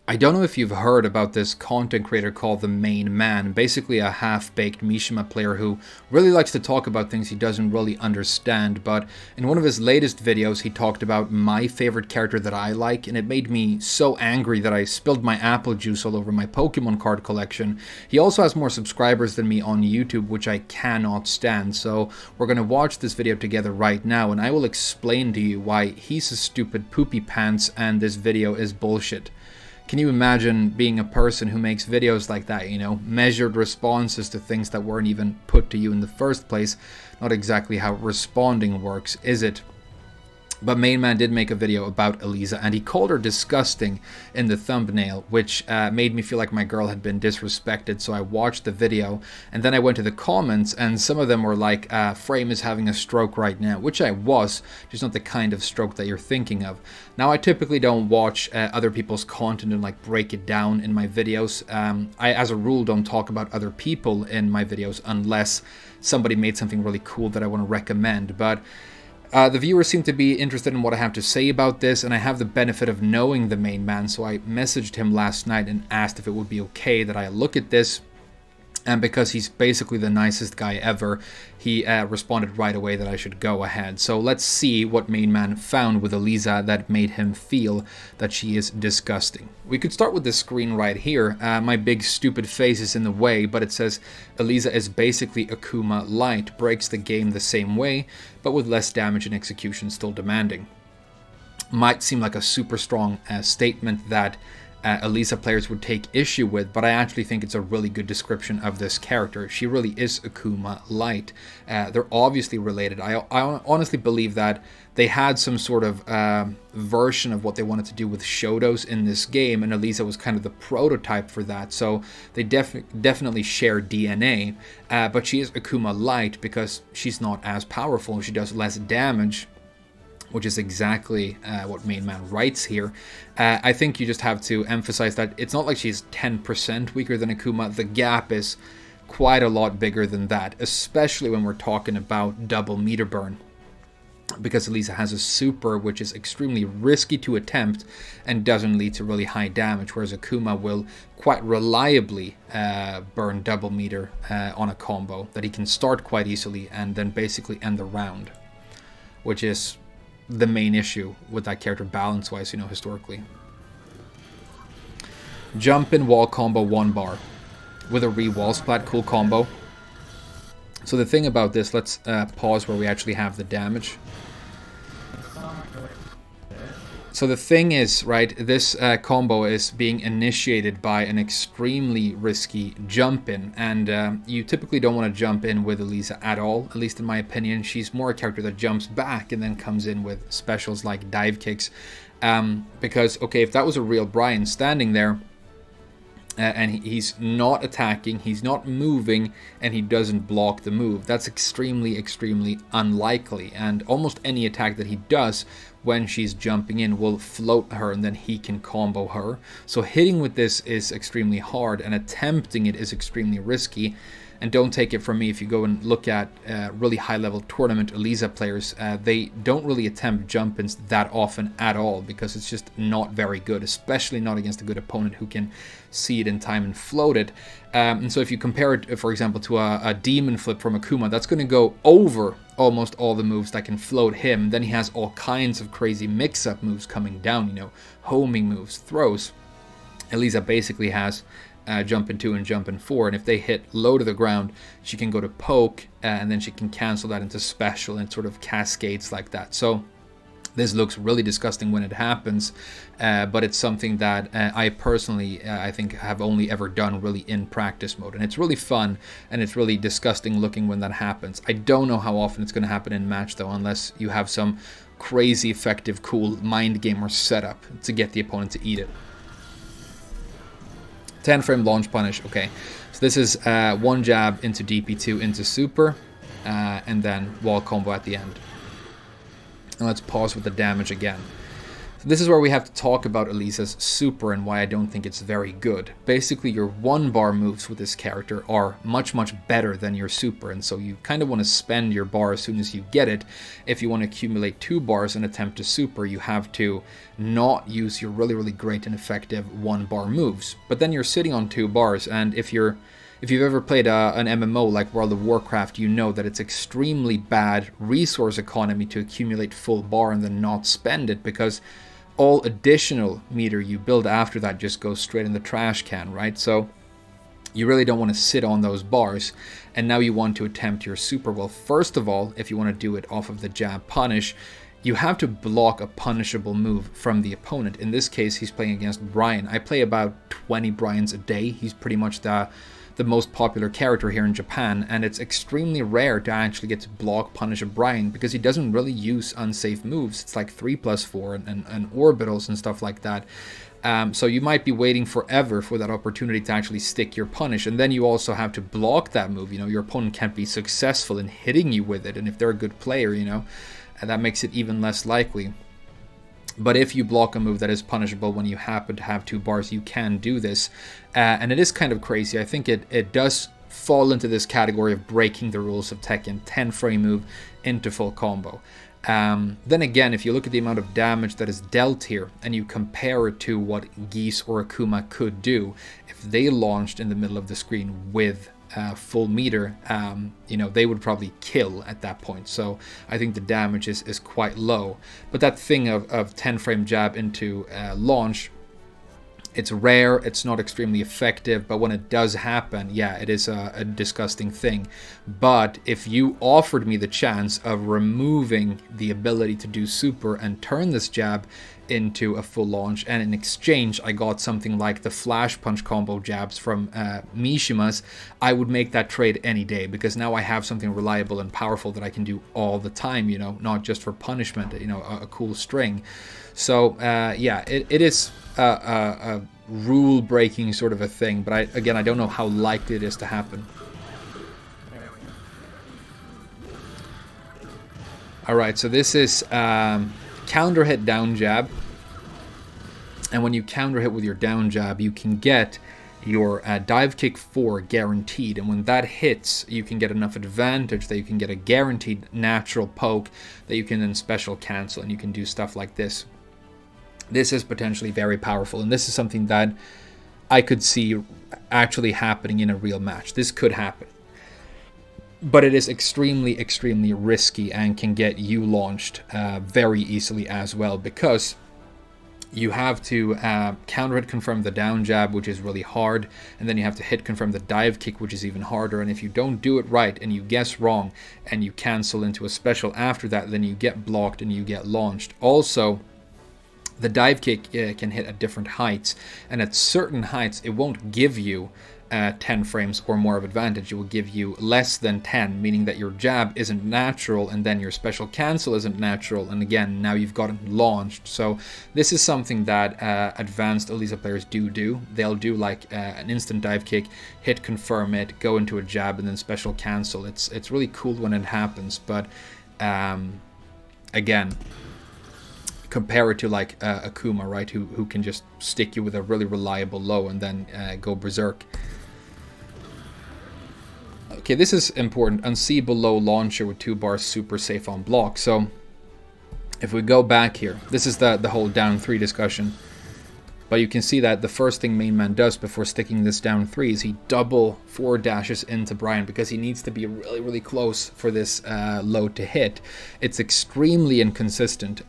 I don't know if you've heard about this content creator called the Main Man, basically a half-baked Mishima player who really likes to talk about things he doesn't really understand, but in one of his latest videos he talked about my favorite character that I like, and it made me so angry that I spilled my apple juice all over my Pokemon card collection. He also has more subscribers than me on YouTube, which I cannot stand, so we're gonna watch this video together right now, and I will explain to you why he's a stupid poopy pants and this video is bullshit. Can you imagine being a person who makes videos like that, you know, measured responses to things that weren't even put to you in the first place? Not exactly how responding works, is it? But Main Man did make a video about Elisa, and he called her disgusting in the thumbnail, which made me feel like my girl had been disrespected, so I watched the video, and then I went to the comments, and some of them were like, Frame is having a stroke right now, which I was, just not the kind of stroke that you're thinking of. Now, I typically don't watch other people's content and like break it down in my videos. I, as a rule, don't talk about other people in my videos unless somebody made something really cool that I want to recommend, but the viewers seem to be interested in what I have to say about this, and I have the benefit of knowing the Main Man, so I messaged him last night and asked if it would be okay that I look at this. And because he's basically the nicest guy ever, he responded right away that I should go ahead. So let's see what Main Man found with Elisa that made him feel that she is disgusting. We could start with this screen right here. My big stupid face is in the way, but it says Elisa is basically Akuma Light, breaks the game the same way, but with less damage and execution still demanding. Might seem like a super strong statement that Elisa players would take issue with, but I actually think it's a really good description of this character. She really is Akuma Light. They're obviously related. I honestly believe that they had some sort of version of what they wanted to do with Shotos in this game, and Elisa was kind of the prototype for that, so they definitely share DNA, but she is Akuma Light because she's not as powerful, she does less damage, which is exactly what Main Man writes here. I think you just have to emphasize that it's not like she's 10% weaker than Akuma. The gap is quite a lot bigger than that, especially when we're talking about double meter burn. Because Elisa has a super which is extremely risky to attempt and doesn't lead to really high damage, whereas Akuma will quite reliably burn double meter on a combo that he can start quite easily and then basically end the round, which is the main issue with that character balance-wise, you know, historically. Jump in wall combo 1 bar with a re-wall splat, cool combo. So the thing about this, let's pause where we actually have the damage. So the thing is, right, this combo is being initiated by an extremely risky jump in, and you typically don't want to jump in with Elisa at all, at least in my opinion. She's more a character that jumps back and then comes in with specials like dive kicks, because, okay, if that was a real Brian standing there, and he's not attacking, he's not moving, and he doesn't block the move, that's extremely, extremely unlikely, and almost any attack that he does when she's jumping in will float her and then he can combo her. So hitting with this is extremely hard, and attempting it is extremely risky. And don't take it from me, if you go and look at really high-level tournament Elisa players, they don't really attempt jump-ins that often at all, because it's just not very good, especially not against a good opponent who can see it in time and float it. And so if you compare it, for example, to a demon flip from Akuma, that's going to go over almost all the moves that can float him. Then he has all kinds of crazy mix-up moves coming down, you know, homing moves, throws. Elisa basically has jump in 2 and jump in 4, and if they hit low to the ground, she can go to poke, and then she can cancel that into special, and it sort of cascades like that. So this looks really disgusting when it happens, but it's something that I personally, I think, have only ever done really in practice mode, and it's really fun, and it's really disgusting looking when that happens. I don't know how often it's going to happen in match, though, unless you have some crazy effective, cool mind game or setup to get the opponent to eat it. 10 frame launch punish, okay. So this is 1 jab into DP2 into super, and then wall combo at the end. And let's pause with the damage again. So this is where we have to talk about Elisa's super and why I don't think it's very good. Basically, your 1-bar moves with this character are much better than your super, and so you kind of want to spend your bar as soon as you get it. If you want to accumulate 2 bars and attempt to super, you have to not use your really great and effective 1-bar moves. But then you're sitting on 2 bars, and if you've ever played an MMO like World of Warcraft, you know that it's extremely bad resource economy to accumulate full bar and then not spend it, because all additional meter you build after that just goes straight in the trash can, right? So you really don't want to sit on those bars. And now you want to attempt your super. Well, first of all, if you want to do it off of the jab punish, you have to block a punishable move from the opponent. In this case, he's playing against Brian. I play about 20 Brians a day. He's pretty much the most popular character here in Japan, and it's extremely rare to actually get to block punish a Brian because he doesn't really use unsafe moves. It's like 3+4 and orbitals and stuff like that. So you might be waiting forever for that opportunity to actually stick your punish, and then you also have to block that move. You know, your opponent can't be successful in hitting you with it, and if they're a good player, you know, that makes it even less likely. But if you block a move that is punishable when you happen to have 2 bars, you can do this. And it is kind of crazy. I think it does fall into this category of breaking the rules of Tekken. 10-frame move into full combo. Then again, if you look at the amount of damage that is dealt here, and you compare it to what Geese or Akuma could do if they launched in the middle of the screen with full meter, you know, they would probably kill at that point. So I think the damage is quite low. But that thing of 10-frame jab into launch, it's rare, it's not extremely effective, but when it does happen, yeah, it is a disgusting thing. But if you offered me the chance of removing the ability to do super and turn this jab into a full launch, and in exchange I got something like the flash punch combo jabs from Mishima's, I would make that trade any day, because now I have something reliable and powerful that I can do all the time, you know, not just for punishment, you know, a cool string. So yeah, it is a rule breaking sort of a thing, but I don't know how likely it is to happen. Alright, so this is counter hit down jab, and when you counter hit with your down jab, you can get your dive kick 4 guaranteed, and when that hits, you can get enough advantage that you can get a guaranteed natural poke that you can then special cancel, and you can do stuff like this. This is potentially very powerful, and this is something that I could see actually happening in a real match. This could happen. But it is extremely risky and can get you launched very easily as well, because you have to counter hit confirm the down jab, which is really hard, and then you have to hit confirm the dive kick, which is even harder. And if you don't do it right and you guess wrong and you cancel into a special after that, then you get blocked and you get launched. Also, the dive kick can hit at different heights, and at certain heights it won't give you 10 frames or more of advantage. It will give you less than 10, meaning that your jab isn't natural, and then your special cancel isn't natural, and again, now you've gotten launched. So this is something that advanced Elisa players do. They'll do like an instant dive kick, hit confirm it, go into a jab, and then special cancel. It's really cool when it happens, but again, compare it to like Akuma, right, who can just stick you with a really reliable low and then go berserk. Okay, this is important. Unseeable low launcher with 2 bars, super safe on block. So if we go back here, this is the whole down 3 discussion. But you can see that the first thing main man does before sticking this down 3 is he double forward dashes into Brian, because he needs to be really close for this low to hit. It's extremely inconsistent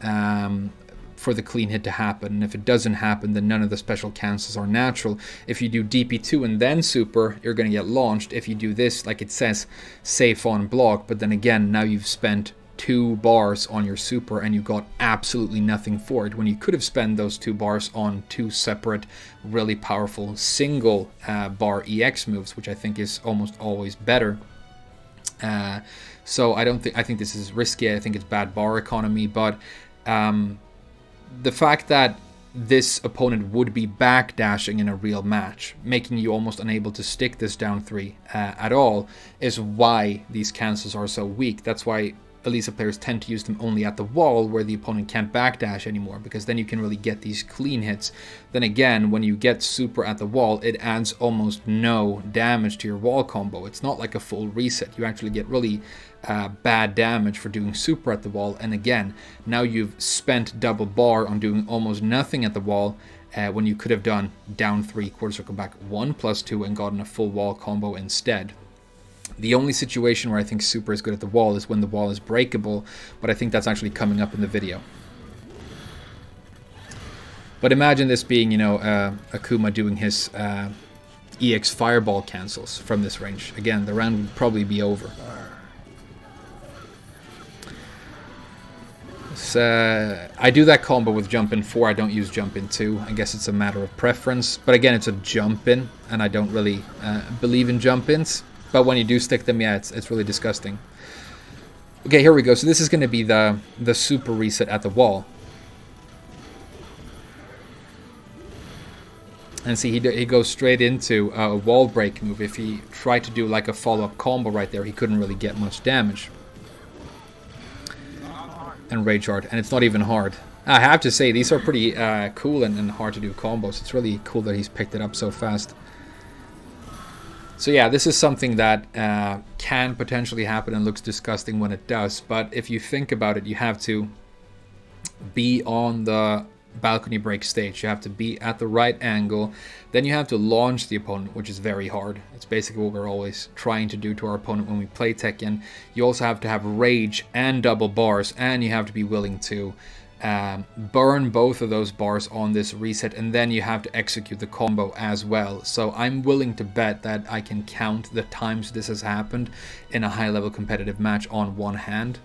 for the clean hit to happen, and if it doesn't happen, then none of the special cancels are natural. If you do DP2 and then super, you're going to get launched. If you do this, like it says, safe on block, but then again, now you've spent 2 bars on your super and you got absolutely nothing for it, when you could have spent those 2 bars on 2 separate really powerful single bar EX moves, which I think is almost always better. So I think this is risky. I think it's bad bar economy, but the fact that this opponent would be backdashing in a real match, making you almost unable to stick this down 3 at all, is why these cancels are so weak. That's why Elisa players tend to use them only at the wall where the opponent can't backdash anymore, because then you can really get these clean hits. Then again, when you get super at the wall, it adds almost no damage to your wall combo. It's not like a full reset. You actually get really bad damage for doing super at the wall. And again, now you've spent double bar on doing almost nothing at the wall, when you could have done down 3, quarter circle back 1 plus 2 and gotten a full wall combo instead. The only situation where I think super is good at the wall is when the wall is breakable, but I think that's actually coming up in the video. But imagine this being, you know, Akuma doing his EX fireball cancels from this range. Again, the round would probably be over. I do that combo with jump in 4, I don't use jump in 2. I guess it's a matter of preference. But again, it's a jump in, and I don't really believe in jump ins. But when you do stick them, yeah, it's really disgusting. Okay, here we go. So this is going to be the super reset at the wall. And see, he goes straight into a wall break move. If he tried to do like a follow-up combo right there, he couldn't really get much damage. And Rage Art, and it's not even hard. I have to say, these are pretty cool and hard to do combos. It's really cool that he's picked it up so fast. So yeah, this is something that can potentially happen and looks disgusting when it does. But if you think about it, you have to be on the balcony break stage. You have to be at the right angle. Then you have to launch the opponent, which is very hard. It's basically what we're always trying to do to our opponent when we play Tekken. You also have to have rage and double bars, and you have to be willing to burn both of those bars on this reset, and then you have to execute the combo as well. So I'm willing to bet that I can count the times this has happened in a high-level competitive match on one hand.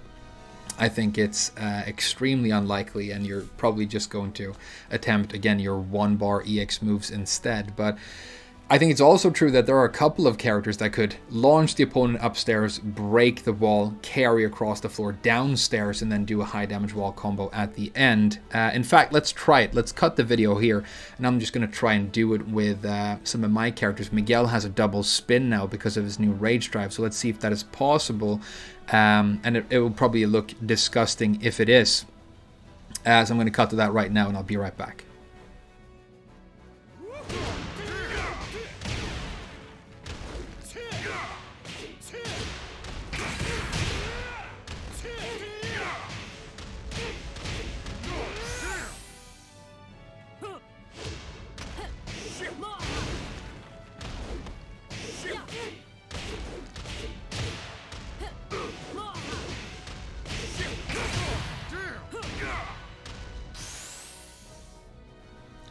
I think it's extremely unlikely, and you're probably just going to attempt, again, your 1-bar EX moves instead. But I think it's also true that there are a couple of characters that could launch the opponent upstairs, break the wall, carry across the floor downstairs, and then do a high damage wall combo at the end. In fact, let's try it. Let's cut the video here, and I'm just going to try and do it with some of my characters. Miguel has a double spin now because of his new rage drive, so let's see if that is possible. And it will probably look disgusting if it is. So I'm going to cut to that right now, and I'll be right back.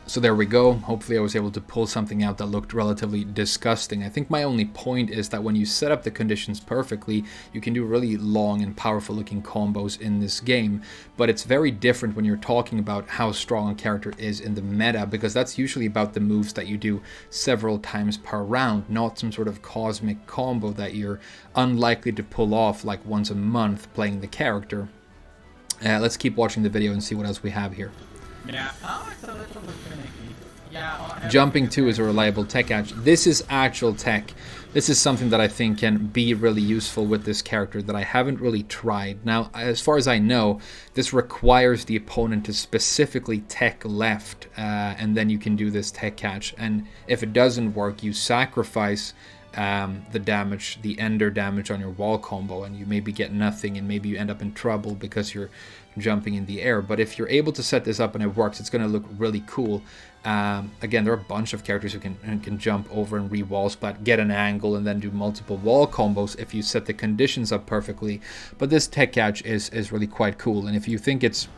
So there we go. Hopefully I was able to pull something out that looked relatively disgusting. I think my only point is that when you set up the conditions perfectly, you can do really long and powerful looking combos in this game. But it's very different when you're talking about how strong a character is in the meta, because that's usually about the moves that you do several times per round, not some sort of cosmic combo that you're unlikely to pull off like once a month playing the character. Let's keep watching the video and see what else we have here. Jumping 2 is a reliable tech catch. This is actual tech. This is something that I think can be really useful with this character that I haven't really tried. Now, as far as I know, this requires the opponent to specifically tech left, and then you can do this tech catch. And if it doesn't work, you sacrifice the damage, the ender damage on your wall combo, and you maybe get nothing, and maybe you end up in trouble because you're jumping in the air. But if you're able to set this up and it works, it's going to look really cool. Again, there are a bunch of characters who can jump over and re-wall splat, get an angle, and then do multiple wall combos if you set the conditions up perfectly. But this tech catch is really quite cool, and if you think it's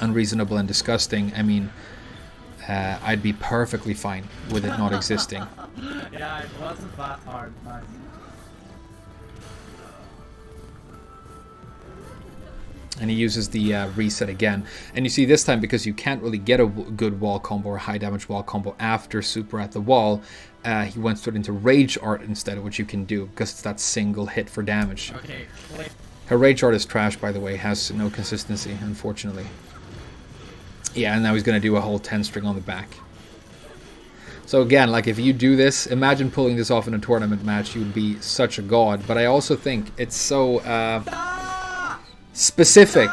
unreasonable and disgusting, I mean, I'd be perfectly fine with it not existing. Yeah, it wasn't that hard. Nice. And he uses the reset again. And you see this time, because you can't really get a good wall combo or high damage wall combo after super at the wall, he went straight into Rage Art instead, which you can do because it's that single hit for damage. Okay. Her Rage Art is trash, by the way, has no consistency, unfortunately. Yeah, and now he's going to do a whole 10 string on the back. So again, like if you do this, imagine pulling this off in a tournament match, you would be such a god. But I also think it's so Specific.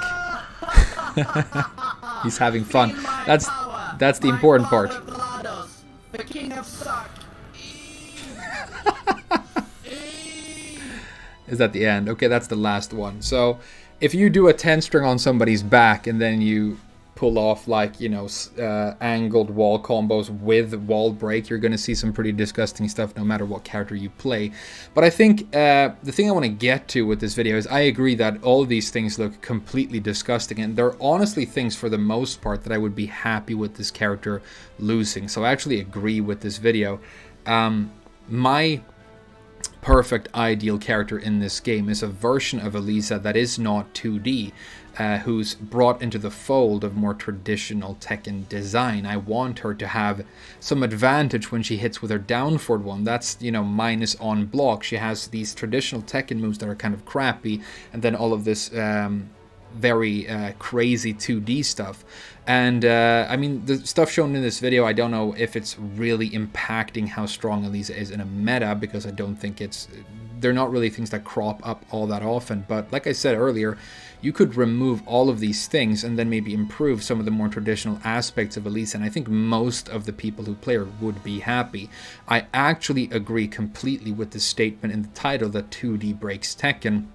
He's having fun. Feel my That's power. that's the My important father part. GLaDOS, the king of suck. Is at the end. Okay, that's the last one. So if you do a 10 string on somebody's back and then you pull off like, you know, angled wall combos with wall break, you're going to see some pretty disgusting stuff no matter what character you play. But I think the thing I want to get to with this video is I agree that all of these things look completely disgusting, and they're honestly things for the most part that I would be happy with this character losing. So I actually agree with this video. My perfect ideal character in this game is a version of Elisa that is not 2D, who's brought into the fold of more traditional Tekken design. I want her to have some advantage when she hits with her down forward one. That's, you know, minus on block. She has these traditional Tekken moves that are kind of crappy, and then all of this very crazy 2D stuff. And I mean, the stuff shown in this video, I don't know if it's really impacting how strong Elisa is in a meta, because I don't think they're not really things that crop up all that often. But like I said earlier, you could remove all of these things and then maybe improve some of the more traditional aspects of Elisa, and I think most of the people who play her would be happy. I actually agree completely with the statement in the title that 2D breaks Tekken.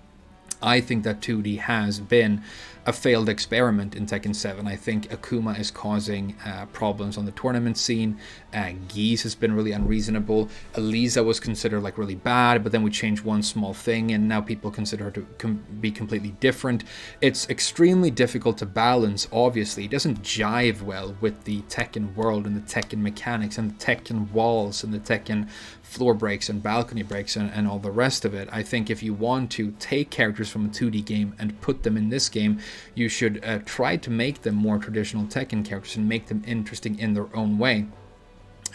I think that 2D has been a failed experiment in Tekken 7. I think Akuma is causing problems on the tournament scene. Geese has been really unreasonable. Elisa was considered like really bad, but then we changed one small thing and now people consider her to be completely different. It's extremely difficult to balance, obviously. It doesn't jive well with the Tekken world and the Tekken mechanics and the Tekken walls and the Tekken floor breaks and balcony breaks and all the rest of it. I think if you want to take characters from a 2D game and put them in this game, you should try to make them more traditional Tekken characters and make them interesting in their own way.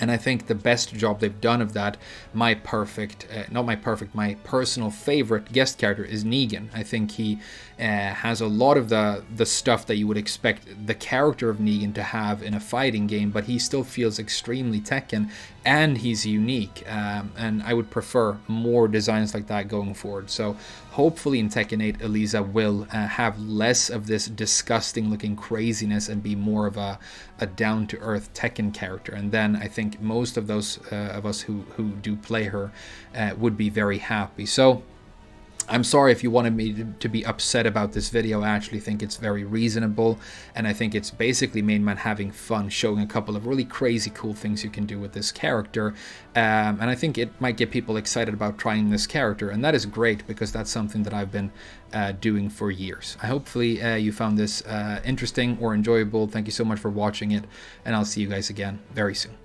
And I think the best job they've done of that, my personal favorite guest character is Negan. I think he has a lot of the stuff that you would expect the character of Negan to have in a fighting game, but he still feels extremely Tekken, and he's unique. And I would prefer more designs like that going forward. So hopefully in Tekken 8, Elisa will have less of this disgusting looking craziness and be more of a down-to-earth Tekken character. And then I think most of those of us who do play her would be very happy. So I'm sorry if you wanted me to be upset about this video. I actually think it's very reasonable, and I think it's basically main man having fun, showing a couple of really crazy cool things you can do with this character, and I think it might get people excited about trying this character, and that is great because that's something that I've been doing for years. Hopefully you found this interesting or enjoyable. Thank you so much for watching it, and I'll see you guys again very soon.